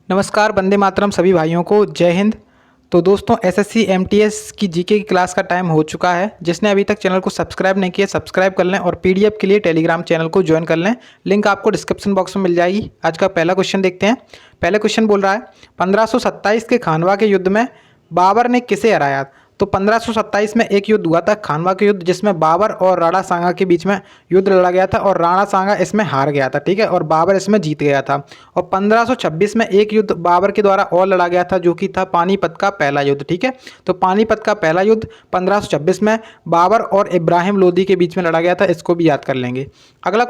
नमस्कार, वंदे मातरम सभी भाइयों को, जय हिंद। तो दोस्तों, एसएससी एमटीएस की जीके की क्लास का टाइम हो चुका है। जिसने अभी तक चैनल को सब्सक्राइब नहीं किया, सब्सक्राइब कर लें और पीडीएफ के लिए टेलीग्राम चैनल को ज्वाइन कर लें। लिंक आपको डिस्क्रिप्शन बॉक्स में मिल जाएगी। आज का पहला क्वेश्चन देखते हैं। पहला क्वेश्चन बोल रहा है 1527 के खानवा के युद्ध में बाबर ने किसे हराया। तो 1527 में एक युद्ध हुआ था, खानवा के युद्ध, जिसमें बाबर और राणा सांगा के बीच में युद्ध लड़ा गया था और राणा सांगा इसमें हार गया था, ठीक है, और बाबर इसमें जीत गया था। और 1526 में एक युद्ध बाबर के द्वारा और लड़ा गया था, जो कि था पानीपत का पहला युद्ध, ठीक है। तो पानीपत का पहला युद्ध 1526 में बाबर और इब्राहिम लोदी के बीच में लड़ा गया था, इसको भी याद कर लेंगे। अगला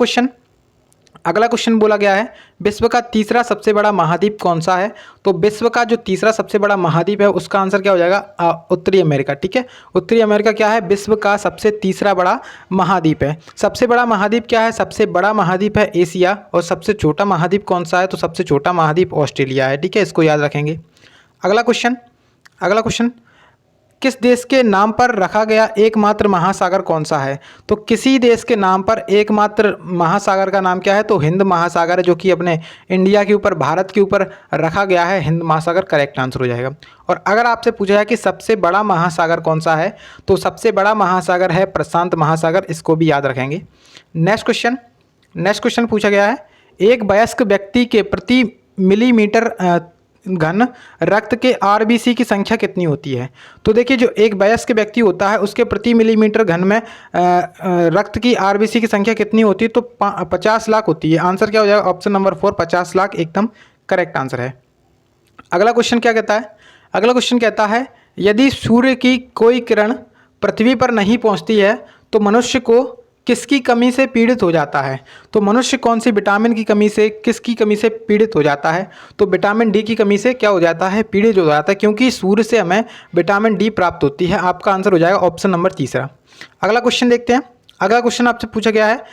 क्वेश्चन बोला गया है, विश्व का तीसरा सबसे बड़ा महाद्वीप कौन सा है। तो विश्व का जो तीसरा सबसे बड़ा महाद्वीप है उसका आंसर क्या हो जाएगा, उत्तरी अमेरिका, ठीक है। उत्तरी अमेरिका क्या है, विश्व का सबसे तीसरा बड़ा महाद्वीप है। सबसे बड़ा महाद्वीप क्या है, सबसे बड़ा महाद्वीप है एशिया। और सबसे छोटा महाद्वीप कौन सा है, तो सबसे छोटा महाद्वीप ऑस्ट्रेलिया है, ठीक है, इसको याद रखेंगे। अगला क्वेश्चन, किस देश के नाम पर रखा गया एकमात्र महासागर कौन सा है। तो किसी देश के नाम पर एकमात्र महासागर का नाम क्या है, तो हिंद महासागर है, जो कि अपने इंडिया के ऊपर, भारत के ऊपर रखा गया है। हिंद महासागर करेक्ट आंसर हो जाएगा। और अगर आपसे पूछा जाए कि सबसे बड़ा महासागर कौन सा है, तो सबसे बड़ा महासागर है प्रशांत महासागर, इसको भी याद रखेंगे। नेक्स्ट क्वेश्चन पूछा गया है, एक वयस्क व्यक्ति के प्रति मिलीमीटर घन रक्त के आरबीसी की संख्या कितनी होती है। तो देखिए, जो एक वयस्क व्यक्ति होता है उसके प्रति मिलीमीटर घन में रक्त की आरबीसी की संख्या कितनी होती है, तो 50 लाख होती है। आंसर क्या हो जाएगा, ऑप्शन नंबर 4, 50 लाख एकदम करेक्ट आंसर है। अगला क्वेश्चन कहता है, यदि सूर्य की कोई किरण पृथ्वी पर नहीं पहुंचती है तो मनुष्य को किसकी कमी से पीड़ित हो जाता है। तो मनुष्य कौन सी विटामिन की कमी से, किसकी कमी से पीड़ित हो जाता है, तो विटामिन डी की कमी से क्या हो जाता है, पीड़ित हो जाता है, क्योंकि सूर्य से हमें विटामिन डी प्राप्त होती है। आपका आंसर हो जाएगा ऑप्शन नंबर 3। अगला क्वेश्चन देखते हैं। अगला क्वेश्चन आपसे पूछा गया है,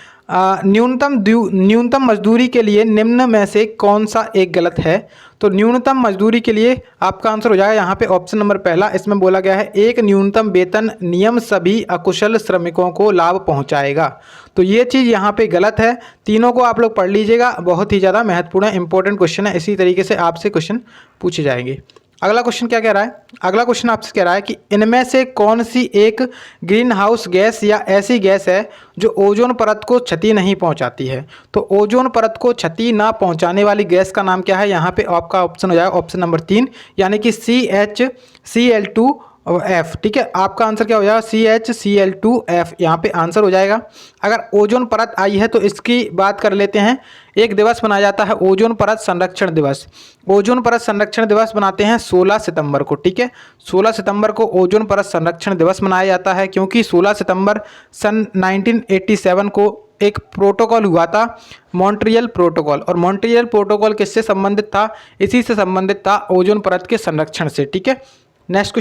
न्यूनतम मजदूरी के लिए निम्न में से कौन सा एक गलत है। तो न्यूनतम मजदूरी के लिए आपका आंसर हो जाएगा यहाँ पे ऑप्शन नंबर पहला। इसमें बोला गया है, एक न्यूनतम वेतन नियम सभी अकुशल श्रमिकों को लाभ पहुँचाएगा। तो ये चीज़ यहाँ पे गलत है। तीनों को आप लोग पढ़ लीजिएगा, बहुत ही ज़्यादा महत्वपूर्ण है, इंपॉर्टेंट क्वेश्चन है। इसी तरीके से आपसे क्वेश्चन पूछे जाएंगे। अगला क्वेश्चन क्या कह रहा है, अगला क्वेश्चन आपसे कह रहा है कि इनमें से कौन सी एक ग्रीन हाउस गैस या ऐसी गैस है जो ओजोन परत को क्षति नहीं पहुंचाती है। तो ओजोन परत को क्षति ना पहुंचाने वाली गैस का नाम क्या है, यहाँ पे आपका ऑप्शन हो जाएगा ऑप्शन नंबर 3, यानी कि CHCl2F, ठीक है। आपका आंसर क्या हो जाएगा, CHCl2F यहाँ पे आंसर हो जाएगा। अगर ओजोन परत आई है तो इसकी बात कर लेते हैं। एक दिवस मनाया जाता है ओजोन परत संरक्षण दिवस। ओजोन परत संरक्षण दिवस बनाते हैं 16 सितंबर को, ठीक है। 16 सितंबर को ओजोन परत संरक्षण दिवस मनाया जाता है, क्योंकि 16 सितंबर सन 1987 को एक प्रोटोकॉल हुआ था, मॉन्ट्रियल प्रोटोकॉल। और मॉन्ट्रियल प्रोटोकॉल किससे संबंधित था, इसी से संबंधित था, ओजोन परत के संरक्षण से, ठीक है। नेक्स्ट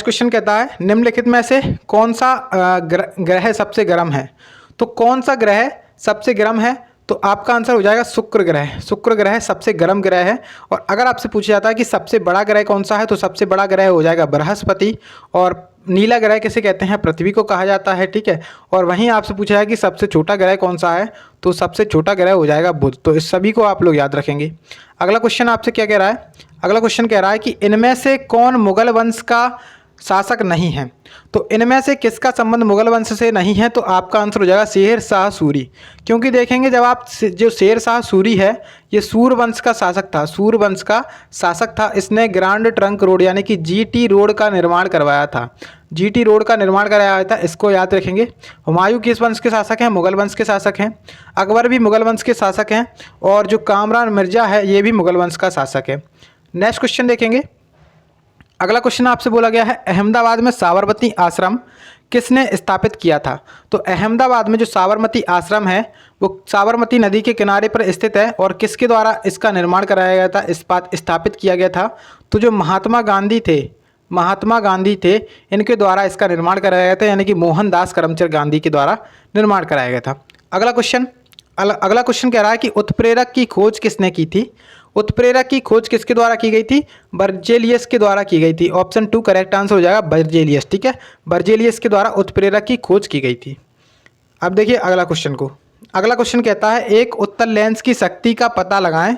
क्वेश्चन कहता है, निम्नलिखित में से कौन सा ग्रह सबसे गर्म है। तो कौन सा ग्रह सबसे गर्म है, तो आपका आंसर हो जाएगा शुक्र ग्रह। शुक्र ग्रह सबसे गर्म ग्रह है। और अगर आपसे पूछा जाता है कि सबसे बड़ा ग्रह कौन सा है, तो सबसे बड़ा ग्रह हो जाएगा बृहस्पति। और नीला ग्रह किसे कहते हैं, पृथ्वी को कहा जाता है, ठीक है। और वहीं आपसे पूछा है कि सबसे छोटा ग्रह कौन सा है, तो सबसे छोटा ग्रह हो जाएगा बुध। तो इस सभी को आप लोग याद रखेंगे। अगला क्वेश्चन आपसे क्या कह रहा है, अगला क्वेश्चन कह रहा है कि इनमें से कौन मुगल वंश का शासक नहीं है। तो इनमें से किसका संबंध मुगल वंश से नहीं है, तो आपका आंसर हो जाएगा शेर शाह सूरी। क्योंकि देखेंगे, जब आप जो शेर शाह सूरी है, ये सूर वंश का शासक था, सूर वंश का शासक था। इसने ग्रांड ट्रंक रोड यानी कि GT रोड का निर्माण करवाया था। GT रोड का निर्माण कराया था, इसको याद रखेंगे। हुमायूं किस वंश के शासक हैं, मुगल वंश के शासक हैं। अकबर भी मुगल वंश के शासक हैं। और जो कामरान मिर्जा है, ये भी मुगल वंश का शासक है। नेक्स्ट क्वेश्चन देखेंगे। अगला क्वेश्चन आपसे बोला गया है, अहमदाबाद में साबरमती आश्रम किसने स्थापित किया था। तो अहमदाबाद में जो साबरमती आश्रम है वो साबरमती नदी के किनारे पर स्थित है। और किसके द्वारा इसका निर्माण कराया गया था, स्थापित किया गया था, तो जो महात्मा गांधी थे, इनके द्वारा इसका निर्माण कराया गया था, यानी कि मोहनदास करमचंद गांधी के द्वारा निर्माण कराया गया था। अगला क्वेश्चन कह रहा है कि उत्प्रेरक की खोज किसने की थी। उत्प्रेरक की खोज किसके द्वारा की गई थी, बर्जेलियस के द्वारा की गई थी। ऑप्शन 2 करेक्ट आंसर हो जाएगा बर्जेलियस, ठीक है। बर्जेलियस के द्वारा उत्प्रेरक की खोज की गई थी। अब देखिए अगला क्वेश्चन कहता है, एक उत्तल लेंस की शक्ति का पता लगाएं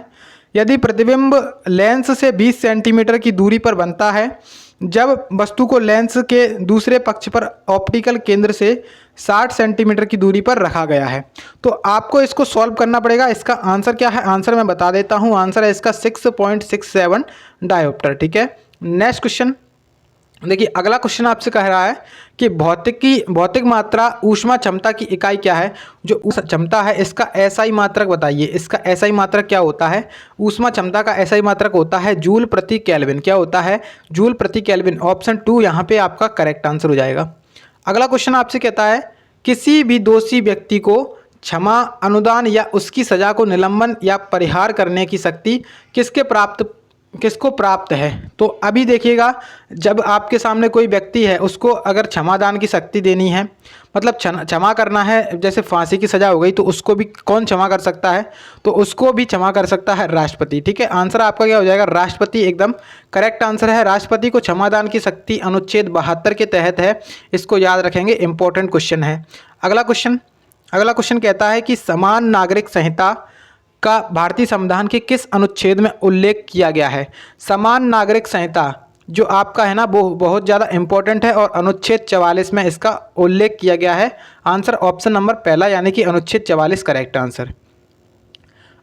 यदि प्रतिबिंब लेंस से 20 सेंटीमीटर की दूरी पर बनता है जब वस्तु को लेंस के दूसरे पक्ष पर ऑप्टिकल केंद्र से 60 सेंटीमीटर की दूरी पर रखा गया है। तो आपको इसको सॉल्व करना पड़ेगा। इसका आंसर क्या है, आंसर मैं बता देता हूँ। आंसर है इसका 6.67 डायोप्टर। ठीक है, नेक्स्ट क्वेश्चन देखिए। अगला क्वेश्चन आपसे कह रहा है कि भौतिक मात्रा ऊष्मा क्षमता की इकाई क्या है। जो क्षमता है इसका एसआई मात्रक बताइए। इसका एसआई मात्रक क्या होता है? ऊष्मा क्षमता का एसआई मात्रक होता है जूल प्रति केल्विन। क्या होता है? जूल प्रति केल्विन। ऑप्शन 2 यहाँ पे आपका करेक्ट आंसर हो जाएगा। अगला क्वेश्चन आपसे कहता है किसी भी दोषी व्यक्ति को क्षमा, अनुदान या उसकी सजा को निलंबन या परिहार करने की शक्ति किसको प्राप्त है। तो अभी देखिएगा, जब आपके सामने कोई व्यक्ति है उसको अगर क्षमादान की शक्ति देनी है, मतलब क्षमा करना है, जैसे फांसी की सज़ा हो गई तो उसको भी कौन क्षमा कर सकता है? तो उसको भी क्षमा कर सकता है राष्ट्रपति। ठीक है, आंसर आपका क्या हो जाएगा? राष्ट्रपति एकदम करेक्ट आंसर है। राष्ट्रपति को क्षमादान की शक्ति अनुच्छेद 72 के तहत है। इसको याद रखेंगे, इंपॉर्टेंट क्वेश्चन है। अगला क्वेश्चन कहता है कि समान नागरिक संहिता का भारतीय संविधान के किस अनुच्छेद में उल्लेख किया गया है। समान नागरिक संहिता जो आपका है ना, वो बहुत ज़्यादा इंपॉर्टेंट है और अनुच्छेद 44 में इसका उल्लेख किया गया है। आंसर ऑप्शन नंबर पहला यानी कि अनुच्छेद 44 करेक्ट आंसर।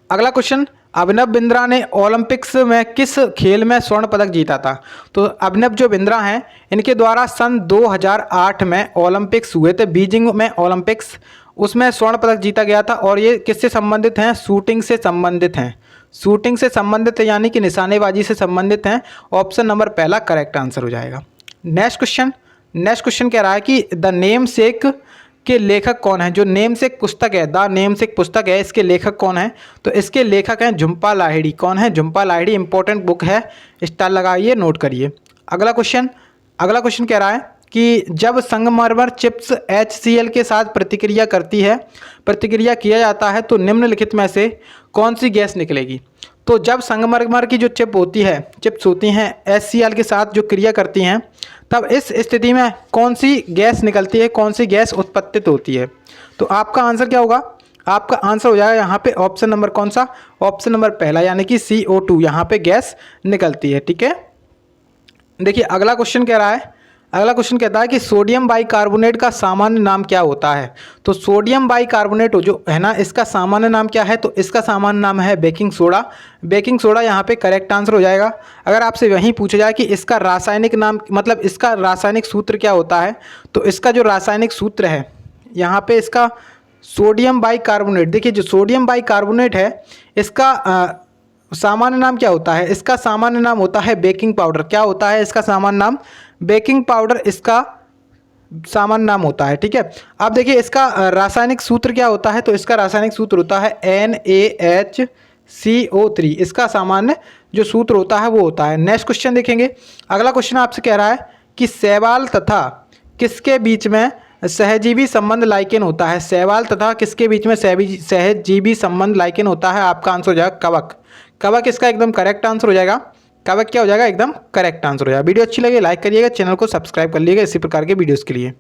अगला क्वेश्चन, अभिनव बिंद्रा ने ओलंपिक्स में किस खेल में स्वर्ण पदक जीता था। तो अभिनव जो बिंद्रा हैं इनके द्वारा सन 2008 में ओलंपिक्स हुए थे, बीजिंग में ओलंपिक्स, उसमें स्वर्ण पदक जीता गया था। और ये किससे संबंधित हैं? शूटिंग से संबंधित हैं। शूटिंग से संबंधित है यानी कि निशानेबाजी से संबंधित हैं। ऑप्शन नंबर पहला करेक्ट आंसर हो जाएगा। नेक्स्ट क्वेश्चन कह रहा है कि द नेम सेक के लेखक कौन है। जो नेम सेक पुस्तक है, द नेम सेक पुस्तक है, इसके लेखक कौन है? तो इसके लेखक हैं झुम्पा लाहिड़ी। कौन है? झुम्पा लाहिड़ी। इंपॉर्टेंट बुक है, स्टार लगाइए, नोट करिए। अगला क्वेश्चन कह रहा है कि जब संगमरमर चिप्स HCl के साथ प्रतिक्रिया किया जाता है तो निम्नलिखित में से कौन सी गैस निकलेगी। तो जब संगमरमर की जो चिप्स होती हैं HCl के साथ जो क्रिया करती हैं, तब इस स्थिति में कौन सी गैस निकलती है, कौन सी गैस उत्पत्तित होती है। तो आपका आंसर क्या होगा? आपका आंसर हो जाएगा यहाँ पे ऑप्शन नंबर कौन सा? ऑप्शन नंबर पहला यानी कि CO2 यहाँ पे गैस निकलती है। ठीक है, देखिए अगला क्वेश्चन कहता है कि सोडियम बाइकार्बोनेट का सामान्य नाम क्या होता है। तो सोडियम बाइकार्बोनेट जो है ना, इसका सामान्य नाम क्या है? तो इसका सामान्य नाम है बेकिंग सोडा। बेकिंग सोडा यहाँ पे करेक्ट आंसर हो जाएगा। अगर आपसे वहीं पूछा जाए कि इसका रासायनिक नाम, मतलब इसका रासायनिक सूत्र क्या होता है, तो इसका जो रासायनिक सूत्र है यहाँ पे इसका सोडियम बाइकार्बोनेट, देखिए जो सोडियम बाइकार्बोनेट है इसका सामान्य नाम क्या होता है? इसका सामान्य नाम होता है बेकिंग पाउडर। क्या होता है इसका सामान्य नाम? बेकिंग पाउडर इसका सामान्य नाम होता है। ठीक है, अब देखिए इसका रासायनिक सूत्र क्या होता है। तो इसका रासायनिक सूत्र होता है NaHCO3। इसका सामान्य जो सूत्र होता है वो होता है। नेक्स्ट क्वेश्चन देखेंगे। अगला क्वेश्चन आपसे कह रहा है कि शैवाल तथा किसके बीच में सहजीवी संबंध लाइकेन होता है। शैवाल तथा किसके बीच में सहजीवी संबंध लाइकेन होता है? आपका आंसर हो जाएगा कवक। कवक इसका एकदम करेक्ट आंसर हो जाएगा। कवक क्या हो जाएगा? एकदम करेक्ट आंसर हो जाएगा। वीडियो अच्छी लगे लाइक करिएगा, चैनल को सब्सक्राइब कर लीजिएगा इसी प्रकार के वीडियोस के लिए।